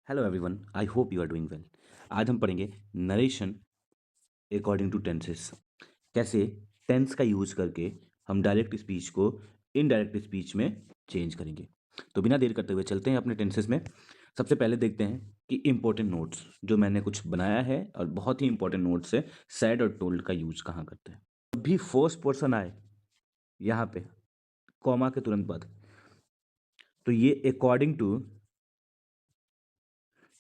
Hello everyone, I hope you are doing well. आज हम पढ़ेंगे नरेशन अकॉर्डिंग टू टेंसेस। कैसे टेंस का यूज करके हम डायरेक्ट स्पीच को इनडायरेक्ट स्पीच में चेंज करेंगे। तो बिना देर करते हुए चलते हैं अपने टेंसेस में। सबसे पहले देखते हैं कि इंपॉर्टेंट नोट्स जो मैंने कुछ बनाया है और बहुत ही इंपॉर्टेंट नोट्स है, सैड और टोल्ड का यूज कहाँ करते हैं। जब भी फर्स्ट पर्सन आए यहाँ पे कॉमा के तुरंत बाद, तो ये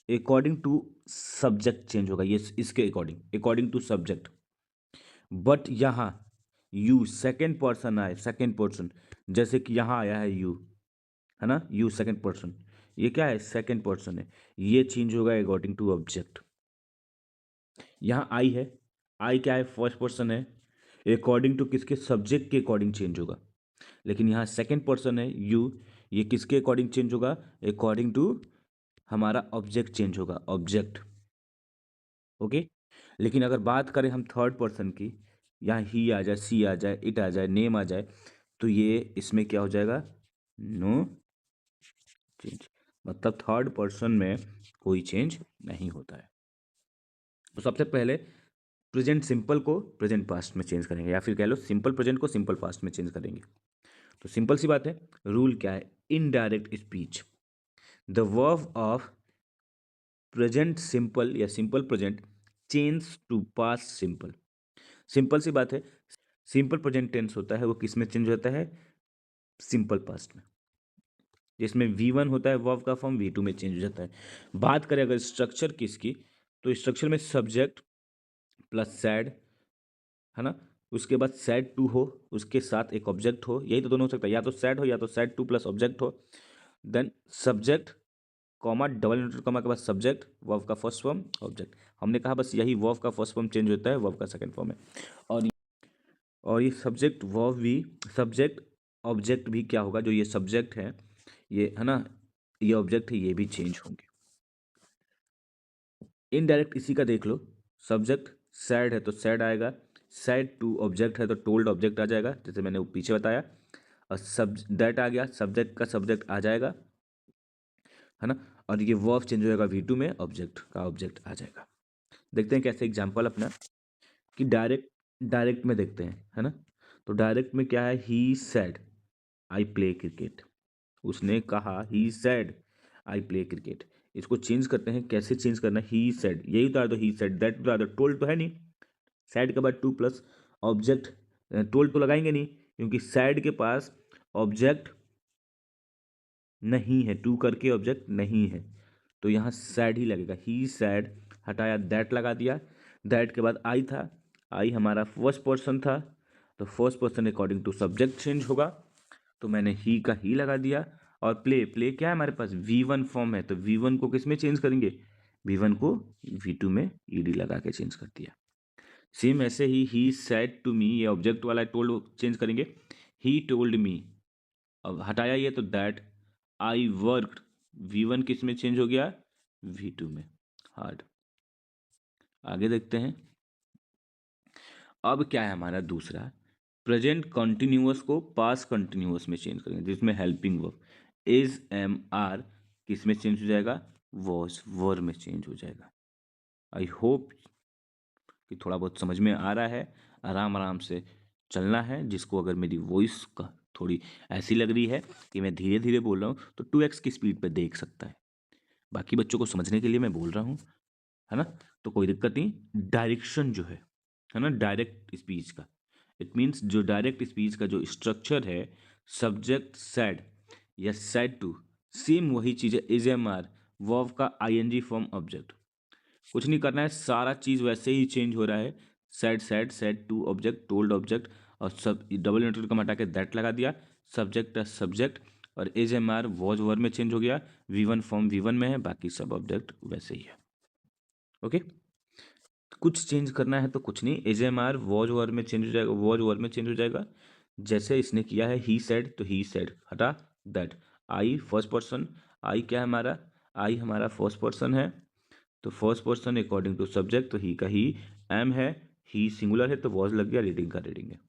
अकॉर्डिंग टू सब्जेक्ट चेंज होगा। ये इसके अकॉर्डिंग टू सब्जेक्ट। बट यहाँ यू सेकेंड पर्सन आए, सेकेंड पर्सन, जैसे कि यहाँ आया है यू, है ना, यू सेकेंड पर्सन, ये क्या है, सेकेंड पर्सन है, ये चेंज होगा अकॉर्डिंग टू ऑब्जेक्ट। यहाँ आई है, आई क्या है, फर्स्ट पर्सन है, अकॉर्डिंग टू किसके, सब्जेक्ट के अकॉर्डिंग चेंज होगा। लेकिन यहाँ सेकेंड पर्सन है यू, ये किसके अकॉर्डिंग चेंज होगा, अकॉर्डिंग टू हमारा ऑब्जेक्ट चेंज होगा, ऑब्जेक्ट। ओके। लेकिन अगर बात करें हम थर्ड पर्सन की, यहाँ ही आ जाए, सी आ जाए, इट आ जाए, नेम आ जाए, तो ये इसमें क्या हो जाएगा, नो चेंज। मतलब थर्ड पर्सन में कोई चेंज नहीं होता है। तो सबसे पहले प्रेजेंट सिंपल को प्रेजेंट पास्ट में चेंज करेंगे, या फिर कह लो सिंपल प्रेजेंट को सिंपल पास्ट में चेंज करेंगे। तो सिंपल सी बात है, रूल क्या है, indirect speech, the verb of present simple या simple present change to past simple. Simple सी बात है, सिंपल प्रेजेंट टेंस होता है वो किस में चेंज होता है, सिंपल पास्ट में। जिसमें V1 होता है वर्ब का फॉर्म, V2 में चेंज हो जाता है। बात करें अगर स्ट्रक्चर किसकी, तो स्ट्रक्चर में सब्जेक्ट प्लस सैड, है ना, उसके बाद सैड टू हो, उसके साथ एक ऑब्जेक्ट हो, यही तो दोनों हो सकता है, या तो सैड हो या तो सैड टू प्लस ऑब्जेक्ट हो। Then subject comma double inverted comma के बाद सब्जेक्ट, वर्ब का फर्स्ट फॉर्म, ऑब्जेक्ट। हमने कहा बस यही वर्ब का फर्स्ट फॉर्म चेंज होता है, वर्ब का सेकंड फॉर्म है। और और ये सब्जेक्ट वर्ब भी, सब्जेक्ट ऑब्जेक्ट भी क्या होगा, जो ये सब्जेक्ट है ना, ये ऑब्जेक्ट है, ये भी चेंज होंगे। इनडायरेक्ट इसी का देख लो, सब्जेक्ट सैड है तो सैड आएगा, सैड टू ऑब्जेक्ट है तो टोल्ड ऑब्जेक्ट आ जाएगा, जैसे मैंने वो पीछे बताया। और सब दैट आ गया, सब्जेक्ट का सब्जेक्ट आ जाएगा, है ना। और ये वर्ब चेंज हो जाएगा, V2 में ऑब्जेक्ट का ऑब्जेक्ट आ जाएगा। देखते हैं कैसे एग्जाम्पल अपना, कि डायरेक्ट डायरेक्ट में देखते हैं, है ना। तो डायरेक्ट में क्या है, he said I play cricket, उसने कहा, ही सेड आई प्ले क्रिकेट। इसको चेंज करते हैं, कैसे चेंज करना है, ही सेड, यही उतार दो, ही सेड, दैट उतार दो, टोल्ड तो है नहीं, सैड के बाद टू प्लस ऑब्जेक्ट, टोल्ड तो लगाएंगे नहीं, क्योंकि सैड के पास ऑब्जेक्ट नहीं है, टू करके ऑब्जेक्ट नहीं है, तो यहाँ सैड ही लगेगा, ही सैड, हटाया दैट लगा दिया, दैट के बाद आई था, आई हमारा फर्स्ट पर्सन था, तो first person according to subject change होगा, तो मैंने ही का ही लगा दिया। और प्ले, प्ले क्या है हमारे पास, V1 फॉर्म है, तो V1 को किस में चेंज करेंगे, V1 को V2 में ईडी लगा के चेंज कर दिया। सेम ऐसे ही सेड टू मी, ये ऑब्जेक्ट वाला टोल्ड चेंज करेंगे, ही टोल्ड मी, अब हटाया ये तो दैट, आई वर्कड, V1 किस में चेंज हो गया, V2 में, हार्ड। आगे देखते हैं, अब क्या है हमारा दूसरा, प्रेजेंट कंटिन्यूअस को पास्ट कंटिन्यूअस में चेंज करेंगे, जिसमें helping verb is am are किस में चेंज हो जाएगा, वॉज वर में चेंज हो जाएगा। आई होप कि थोड़ा बहुत समझ में आ रहा है, आराम आराम से चलना है। जिसको अगर मेरी वॉइस का थोड़ी ऐसी लग रही है कि मैं धीरे धीरे बोल रहा हूँ, तो 2x की स्पीड पे देख सकता है। बाकी बच्चों को समझने के लिए मैं बोल रहा हूँ, है ना, तो कोई दिक्कत नहीं। डायरेक्शन जो है ना, डायरेक्ट स्पीच का, इट मीन्स जो डायरेक्ट स्पीच का जो स्ट्रक्चर है, सब्जेक्ट सैड या सैड टू, सेम वही चीज़ है, इज एम आर, वर्ब का ING फॉर्म ऑब्जेक्ट। कुछ नहीं करना है, सारा चीज़ वैसे ही चेंज हो रहा है, said said, said to object, told object, और सब डबल इंटरव्यू का हटा के दैट लगा दिया, सब्जेक्ट सब्जेक्ट, और as am are was were में चेंज हो गया, V1 फॉर्म V1 में है, बाकी सब ऑब्जेक्ट वैसे ही है। ओके। कुछ चेंज करना है तो कुछ नहीं, as am are was were में चेंज हो जाएगा, वॉज वर में चेंज हो जाएगा, जैसे इसने किया है ही सेड, तो ही सेड हटा that, I first person, I क्या है हमारा, आई हमारा फर्स्ट पर्सन है, तो first person according to subject, तो ही का ही, एम है, ही सिंगुलर है तो वॉज लग गया, रीडिंग का रीडिंग है।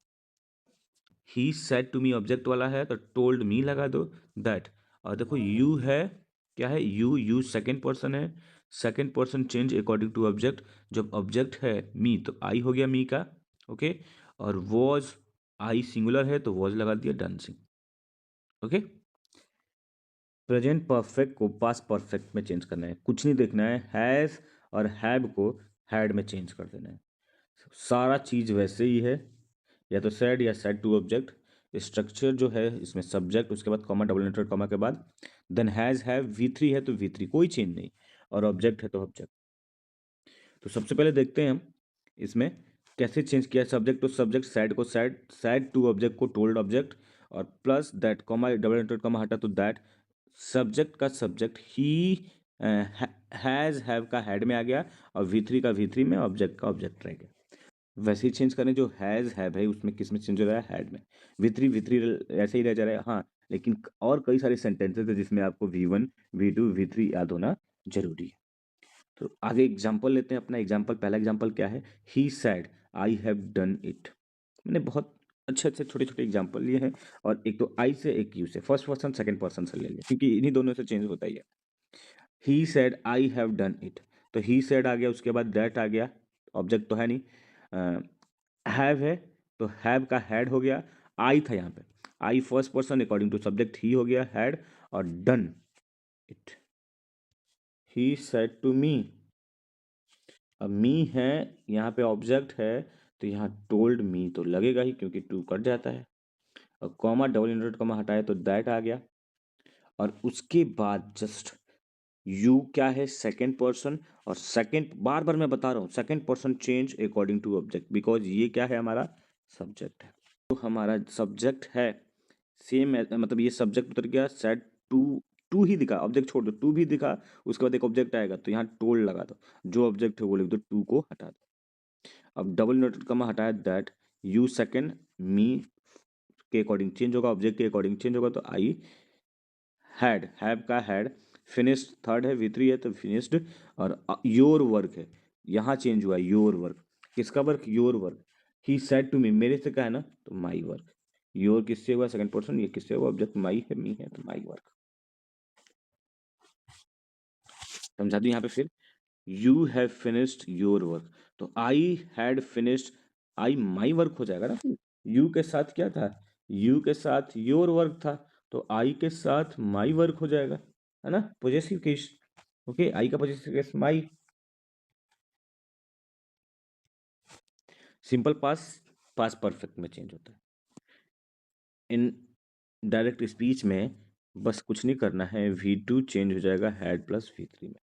He said to me object वाला है, तो टोल्ड मी लगा दो दैट, और देखो यू है, क्या है, यू सेकेंड पर्सन है, second person change according to object. जब ऑब्जेक्ट है मी तो आई हो गया मी का, ओके। और वॉज, आई सिंगुलर है तो वॉज लगा दिया, डांसिंग, ओके। प्रेजेंट परफेक्ट को पास्ट परफेक्ट में चेंज करना है, कुछ नहीं देखना है, हैज़ और हैव को हैड में चेंज कर देना है। सारा चीज़ वैसे ही है, या तो सेड या सेड टू ऑब्जेक्ट। स्ट्रक्चर जो है इसमें सब्जेक्ट, उसके बाद कॉमा, डबल इंटरेड कॉमा के बाद देन हैज़ हैव, V3 है तो V3, कोई चेंज नहीं, और ऑब्जेक्ट है तो ऑब्जेक्ट। तो सबसे पहले देखते हैं हम इसमें कैसे चेंज किया। सब्जेक्ट टू सब्जेक्ट, सैड को सैड, सैड टू ऑब्जेक्ट को टोल्ड ऑब्जेक्ट, और plus that comma, double inverted comma हटा तो दैट। सब्जेक्ट का सब्जेक्ट ही, हैज़ हैव का हैड में आ गया, और V3 का V3 में, ऑब्जेक्ट का ऑब्जेक्ट रह गया। वैसे ही चेंज करें, जो हैज़ हैव है उसमें किस में चेंज हो रहा है, हैड में। V3 ऐसे ही रह जा रहा है, हाँ। लेकिन और कई सारे सेंटेंसेस है जिसमें आपको V1 V2 V3 याद होना जरूरी है। तो आगे एग्जाम्पल लेते हैं अपना। एग्जाम्पल, पहला एग्जाम्पल क्या है, he said I have done it. मैंने बहुत अच्छे अच्छे छोटे छोटे एग्जाम्पल लिए हैं, और एक तो आई से, एक यू से, फर्स्ट पर्सन सेकंड पर्सन से ले लिया, क्योंकि इन्हीं दोनों से चेंज होता ही है। He said I have done it, तो ही सेड आ गया, उसके बाद दैट आ गया, ऑब्जेक्ट तो है नहीं। हैव है तो हैव का हैड हो गया, आई था यहाँ पे, I first person according to subject ही हो गया हैड, और done it, he said to me. अब मी है यहाँ पे, ऑब्जेक्ट है, तो यहाँ टोल्ड मी तो लगेगा ही, क्योंकि टू कट जाता है, और कॉमा, डबल इंटरेड कॉमा हटाए तो दैट आ गया। और उसके बाद जस्ट यू क्या है, सेकेंड पर्सन, और सेकेंड, बार बार मैं बता रहा हूँ, second person change according to object, because ये क्या है, हमारा सब्जेक्ट है। तो हमारा सब्जेक्ट है सेम, मतलब ये सब्जेक्ट उतर गया, सेड टू, टू ही दिखा, ऑब्जेक्ट छोड़ दो, टू भी दिखा, उसके बाद एक ऑब्जेक्ट आएगा तो यहाँ टोल्ड लगा दो, जो ऑब्जेक्ट है वो लिख दो, टू को हटा दो। अब डबल इनवर्टेड कॉमा हटाया, दैट यू सेकेंड मी के अकॉर्डिंग चेंज होगा, ऑब्जेक्ट के अकॉर्डिंग चेंज होगा, तो आई हैड, हैव का हैड, फिनिश्ड थर्ड है, V3 है तो फिनिश्ड, और योर वर्क है, यहाँ चेंज हुआ योर वर्क। किसका work, your work. He said to me, मेरे से क्या है ना, तो माई वर्क। योर किससे हुआ, सेकंड पर्सन, ये किससे हुआ, ऑब्जेक्ट माई है, मी है तो माई वर्क। समझा दूं यहाँ पे फिर, you have finished your work, तो I had finished, I my work हो जाएगा ना फिर। यू के साथ क्या था, यू के साथ योर वर्क था, तो आई के साथ माई वर्क हो जाएगा, है ना, पॉजेसिव केस। ओके, आई का possessive case my. Simple past, pass perfect में चेंज होता है। इन डायरेक्ट स्पीच में बस कुछ नहीं करना है, V2 चेंज हो जाएगा हैड प्लस V3 में।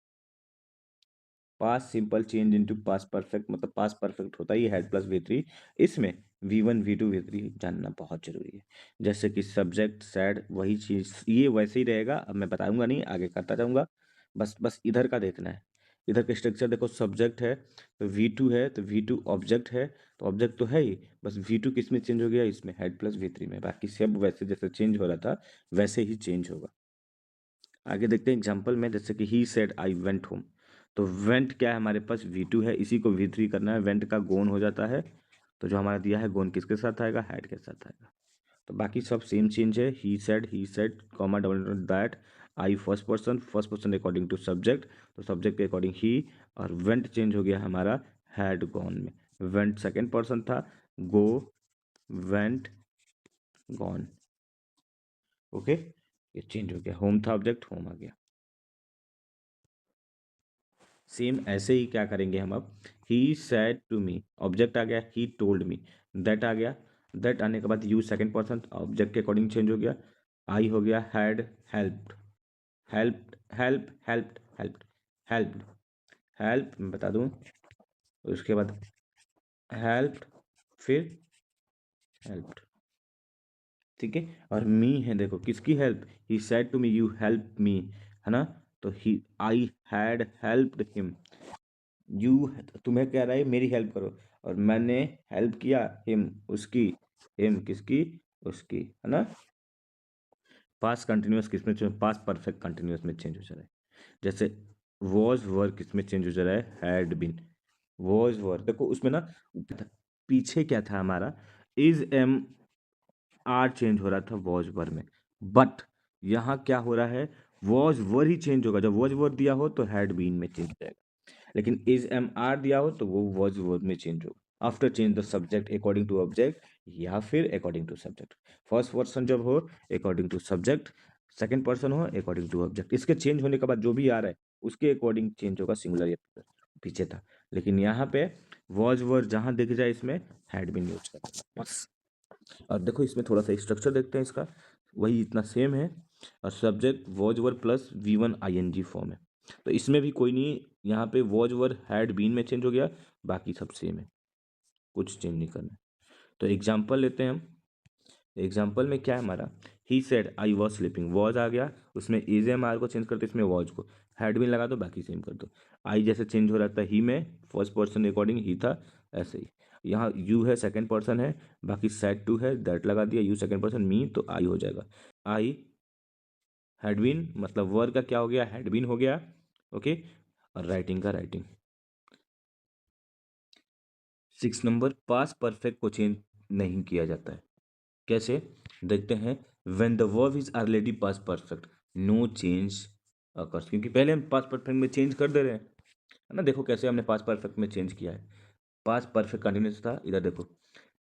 पास सिंपल चेंज इनटू पास परफेक्ट, मतलब पास परफेक्ट होता ही हैड प्लस V3। इसमें V1 V2 V3 जानना बहुत जरूरी है। जैसे कि सब्जेक्ट सैड, वही चीज ये वैसे ही रहेगा, अब मैं बताऊंगा नहीं, आगे करता जाऊंगा। बस बस इधर का देखना है, इधर का स्ट्रक्चर देखो, सब्जेक्ट है तो V2 है, तो V2 ऑब्जेक्ट है, तो ऑब्जेक्ट तो है ही, बस V2 किस में चेंज हो गया, इसमें हैड प्लस V3 में। बाकी सब वैसे जैसे चेंज हो रहा था वैसे ही चेंज होगा। आगे देखते हैं एग्जाम्पल में, जैसे कि ही सेड आई वेंट होम, तो वेंट क्या है हमारे पास, V2 है, इसी को V3 करना है, वेंट का गोन हो जाता है, तो जो हमारा दिया है गोन किसके साथ आएगा, हैड के साथ आएगा। तो बाकी सब सेम चेंज है, he said comma double that, I first person according to subject, तो सब्जेक्ट के अकॉर्डिंग ही, और वेंट चेंज हो गया हमारा हैड गॉन में, वेंट सेकेंड पर्सन था, गो, वेंट, गॉन, ओके। ये चेंज हो गया, होम था ऑब्जेक्ट, होम आ गया। सेम ऐसे ही क्या करेंगे हम अब, ही सैड टू मी, ऑब्जेक्ट आ गया, ही टोल्ड मी, दैट आ गया, दैट आने के बाद यू सेकेंड पर्सन, ऑब्जेक्ट के अकॉर्डिंग चेंज हो गया, आई हो गया had, helped, helped, helped, helped, helped, help मैं बता दूं, उसके बाद हेल्प्ड, फिर हेल्प्ड, ठीक है। और मी है, देखो किसकी help, he said to me you help me, है ना, तो he, I had helped him, you तुम्हें कह रहा है मेरी हेल्प करो, और मैंने हेल्प किया हिम, उसकी, हिम किसकी, उसकी, है ना। पास कंटिन्यूअस किस में चेंज, पास परफेक्ट कंटिन्यूअस में चेंज हो जा रहा है। जैसे वॉज वर किस में चेंज हो जा रहा है, हैड बीन, वॉज वर, देखो उसमें ना पीछे क्या था हमारा, इज एम आर चेंज हो रहा था वॉज वर में, बट यहाँ क्या हो रहा है, वॉज वर ही चेंज होगा, जब वॉज वर दिया हो तो हैड बीन में चेंज हो जाएगा, लेकिन इज एम आर दिया हो तो वो वॉज वर में चेंज होगा। After change the subject according to object, या फिर according to subject. First person जब हो according to subject, second person हो अकॉर्डिंग टू ऑब्जेक्ट। इसके चेंज होने के बाद जो भी आ रहा है उसके अकॉर्डिंग चेंज होगा, सिंगुलर या प्लूरल। पीछे था, लेकिन यहाँ पे वॉज वर जहाँ दिख जाए इसमें हैड बीन यूज करना है बस। और देखो इसमें थोड़ा सा स्ट्रक्चर देखते हैं इसका, वही इतना सेम है। और subject was were plus V one I N G form है, तो इसमें भी कोई नहीं, यहाँ पे वॉज वर हैड बीन में चेंज हो गया, बाकी सब सेम है, कुछ चेंज नहीं करना। तो एग्जाम्पल लेते हैं हम। एग्जाम्पल में क्या है हमारा, he said I was sleeping, was आ गया, उसमें इज एम आर को चेंज करते, इसमें वॉज को हैड बीन लगा दो, बाकी सेम कर दो। आई जैसे चेंज हो रहा था ही में, फर्स्ट पर्सन अकॉर्डिंग ही था, ऐसे ही यहाँ यू है सेकंड पर्सन है, बाकी सेड टू है, दैट लगा दिया, यू सेकंड पर्सन, मी तो आई हो जाएगा। आई हैड बीन मतलब वर्ग का क्या हो गया, हैड बीन हो गया। ओके, और राइटिंग का राइटिंग। 6 नंबर, पास परफेक्ट को चेंज नहीं किया जाता है, कैसे देखते हैं। When the verb is already past perfect, no change occurs, क्योंकि पहले हम पास परफेक्ट में चेंज कर दे रहे हैं, है ना। देखो कैसे हमने पास परफेक्ट में चेंज किया है, पास परफेक्ट कंटिन्यूस था, इधर देखो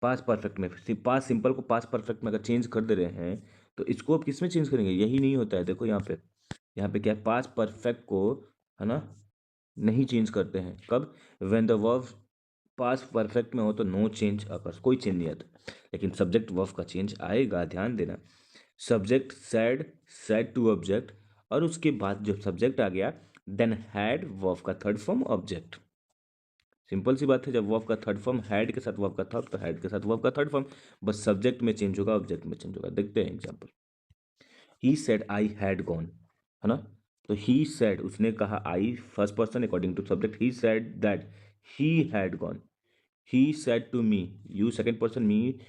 पास परफेक्ट में, पास सिंपल को पास परफेक्ट में अगर चेंज कर दे रहे हैं तो इसको अब किस में चेंज करेंगे, यही नहीं होता है। देखो यहाँ पे क्या है, पास परफेक्ट को, है ना, नहीं चेंज करते हैं कब, when the verb pass perfect में हो तो नो चेंज अकर्स, कोई चेंज नहीं आता। लेकिन सब्जेक्ट वर्ब का चेंज आएगा, ध्यान देना। Subject said, said to object, और उसके बाद जब सब्जेक्ट आ गया देन हैड, वर्ब का थर्ड फॉर्म ऑब्जेक्ट। सिंपल सी बात है, जब वर्ब का थर्ड फॉर्म हैड के साथ वर्ब का थर्ड, तो हैड के साथ वर्ब का थर्ड फॉर्म, बस सब्जेक्ट में चेंज होगा, ऑब्जेक्ट में चेंज होगा। देखते हैं example. He said I had gone, है ना, तो ही सेड उसने कहा, I first person according to subject, he said that he had gone. He said to me, you second person, me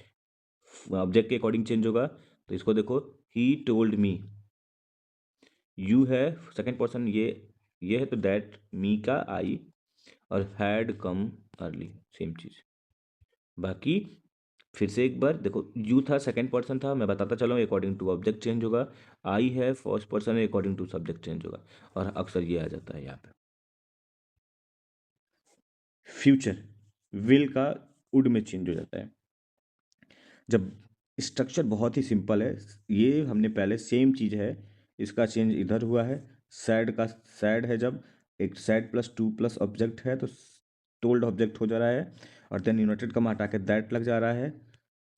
object के अकॉर्डिंग चेंज होगा, तो इसको देखो, ही टोल्ड मी, यू है सेकंड पर्सन, ये है तो दैट, मी का आई, और हैड कम अर्ली, सेम चीज। बाकी फिर से एक बार देखो, यू था सेकंड पर्सन था, मैं बताता चला हूँ, अकॉर्डिंग टू ऑब्जेक्ट चेंज होगा। आई है फर्स्ट पर्सन है, अकॉर्डिंग टू सब्जेक्ट चेंज होगा, और अक्सर ये आ जाता है यहाँ पे। फ्यूचर विल का वुड में चेंज हो जाता है, जब स्ट्रक्चर बहुत ही सिंपल है, ये हमने पहले सेम चीज़ है, इसका चेंज इधर हुआ है। सैड का सैड है, जब एक sad plus two plus object है तो टोल्ड ऑब्जेक्ट हो जा रहा है, और देन यूनाइटेड का हटा के दैट लग जा रहा है,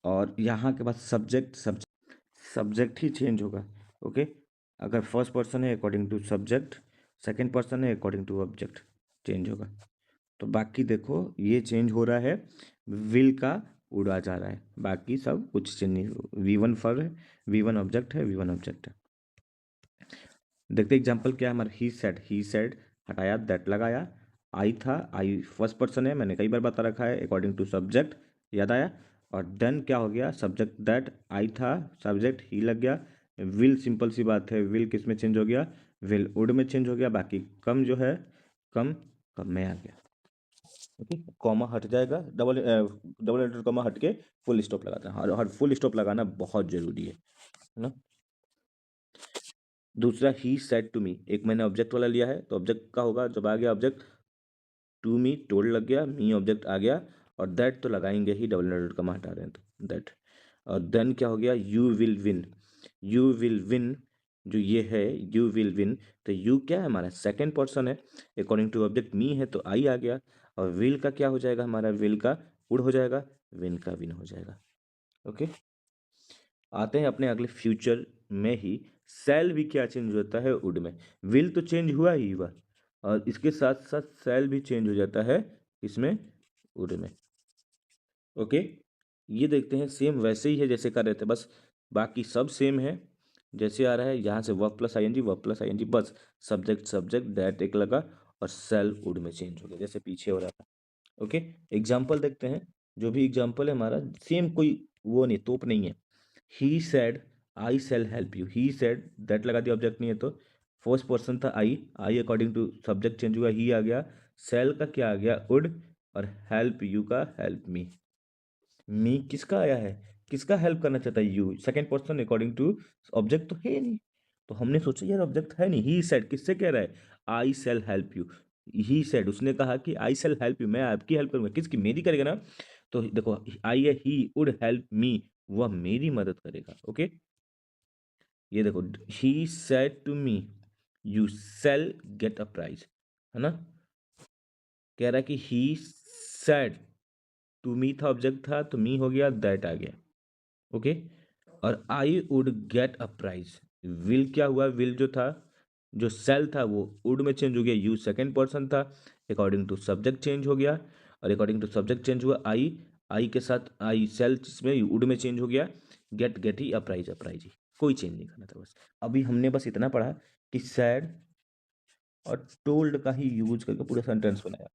और यहाँ के बाद सब्जेक्ट सब्जेक्ट ही चेंज होगा। ओके, अगर फर्स्ट पर्सन है according to subject, second person है अकॉर्डिंग टू ऑब्जेक्ट, चेंज होगा। तो बाकी देखो ये चेंज हो रहा है, विल का उड़ा जा रहा है, बाकी सब कुछ चेंज नहीं। वी वन फर है, वी वन ऑब्जेक्ट है, वी वन ऑब्जेक्ट है। देखते एग्जाम्पल क्या है हमारा, ही सेड हटाया, दैट लगाया। आई था, आई फर्स्ट पर्सन है, मैंने कई बार बता रखा है, अकॉर्डिंग टू सब्जेक्ट, याद आया। और देन क्या हो गया, सब्जेक्ट दैट, आई था, सब्जेक्ट ही लग गया। विल सिंपल सी बात है, विल किस में चेंज हो गया, विल वुड में चेंज हो गया। बाकी कम जो है, कम कम में आ गया। ओके, कॉमा हट जाएगा, डबल एंटर कॉमा हट के फुल स्टॉप लगाता है, हर फुल स्टॉप लगाना बहुत जरूरी है ना। दूसरा, ही सेड टू मी, एक मैंने ऑब्जेक्ट वाला लिया है, तो ऑब्जेक्ट का होगा, जब आ गया ऑब्जेक्ट, टू मी टोल्ड लग गया, मी ऑब्जेक्ट आ गया, और दैट तो लगाएंगे ही, डबल एंटर कॉमा हटा रहे हैं तो दैट। और देन क्या हो गया, you will win, you will win, जो ये है यू विल विन, तो यू क्या है हमारा सेकंड पर्सन है, अकॉर्डिंग टू ऑब्जेक्ट मी है तो आई आ गया, और विल का क्या हो जाएगा हमारा, विल का वुड हो जाएगा, विन का विन हो जाएगा। ओके, आते हैं अपने अगले फ्यूचर में ही। सेल भी क्या चेंज होता है, वुड में। विल तो चेंज हुआ ही हुआ, और इसके साथ साथ सेल भी चेंज हो जाता है, इसमें वुड में। ओके, ये देखते हैं, सेम वैसे ही है जैसे कर रहे थे, बस बाकी सब सेम है जैसे आ रहा है, यहाँ से verb plus ING, verb plus ING, बस सब्जेक्ट सब्जेक्ट दैट एक लगा, और सेल वुड में चेंज हो गया जैसे पीछे हो रहा था। ओके, एग्जाम्पल देखते हैं। जो भी एग्जाम्पल है हमारा सेम, कोई वो नहीं, तोप नहीं है। He said I shall help you, he said that लगा दिया, ऑब्जेक्ट नहीं है तो फर्स्ट पर्सन था I, I according to subject change हुआ, ही आ गया, सेल का क्या आ गया, वुड, और हेल्प यू का हेल्प मी किसका आया है, किसका हेल्प करना चाहता है, you second person according to object तो है ही नहीं, तो हमने सोचा यार ऑब्जेक्ट है नहीं, ही सेड किससे कह रहा है, I shall help you, he said उसने कहा कि आई सेल हेल्प यू, मैं आपकी हेल्प करूंगा, किसकी, मेरी करेगा ना। तो देखो आई है, ही वुड हेल्प मी, वह मेरी मदद करेगा। ओके, ये देखो, he said to me you shall get a prize, है ना। कह रहा है कि ही सेड, टू मी था ऑब्जेक्ट था, तो मी हो गया, दैट आ गया। ओके, और I would get a prize, will क्या हुआ, विल जो था, जो सेल था वो वुड में चेंज हो गया, यू सेकंड पर्सन था, अकॉर्डिंग टू सब्जेक्ट चेंज हो गया, और अकॉर्डिंग टू सब्जेक्ट चेंज हुआ, आई के साथ आई सेल में वुड में चेंज हो गया, गेट ही अपराइज ही, कोई चेंज नहीं करना था बस। अभी हमने बस इतना पढ़ा कि सैड और टोल्ड का ही यूज करके पूरा सेंटेंस बनाया,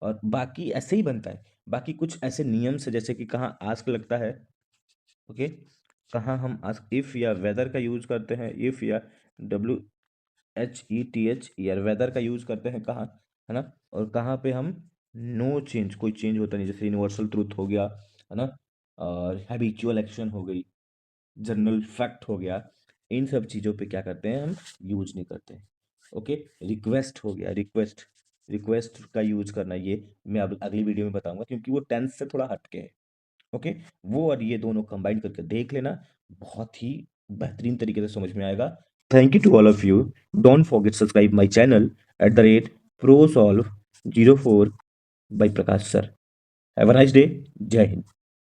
और बाकी ऐसे ही बनता है। बाकी कुछ ऐसे नियम से, जैसे कि कहाँ आस्क लगता है, ओके, कहाँ हम आस्क इफ या वेदर का यूज करते हैं, इफ या WHETH या वेदर का यूज करते हैं कहाँ, है ना, और कहाँ पे हम नो चेंज, कोई चेंज होता नहीं, जैसे यूनिवर्सल ट्रूथ हो गया, है ना, और हैबिचुअल एक्शन हो गई, जनरल फैक्ट हो गया, इन सब चीज़ों पे क्या करते हैं हम, यूज नहीं करते हैं। ओके, रिक्वेस्ट हो गया, रिक्वेस्ट, रिक्वेस्ट का यूज करना, ये मैं अब अगली वीडियो में बताऊंगा, क्योंकि वो टेंस से थोड़ा हटके है। ओके, वो और ये दोनों कंबाइन करके देख लेना, बहुत ही बेहतरीन तरीके से समझ में आएगा। Thank you to all of you, don't forget subscribe my channel @prosolve04 by Prakash sir. Have a nice day, Jai Hind.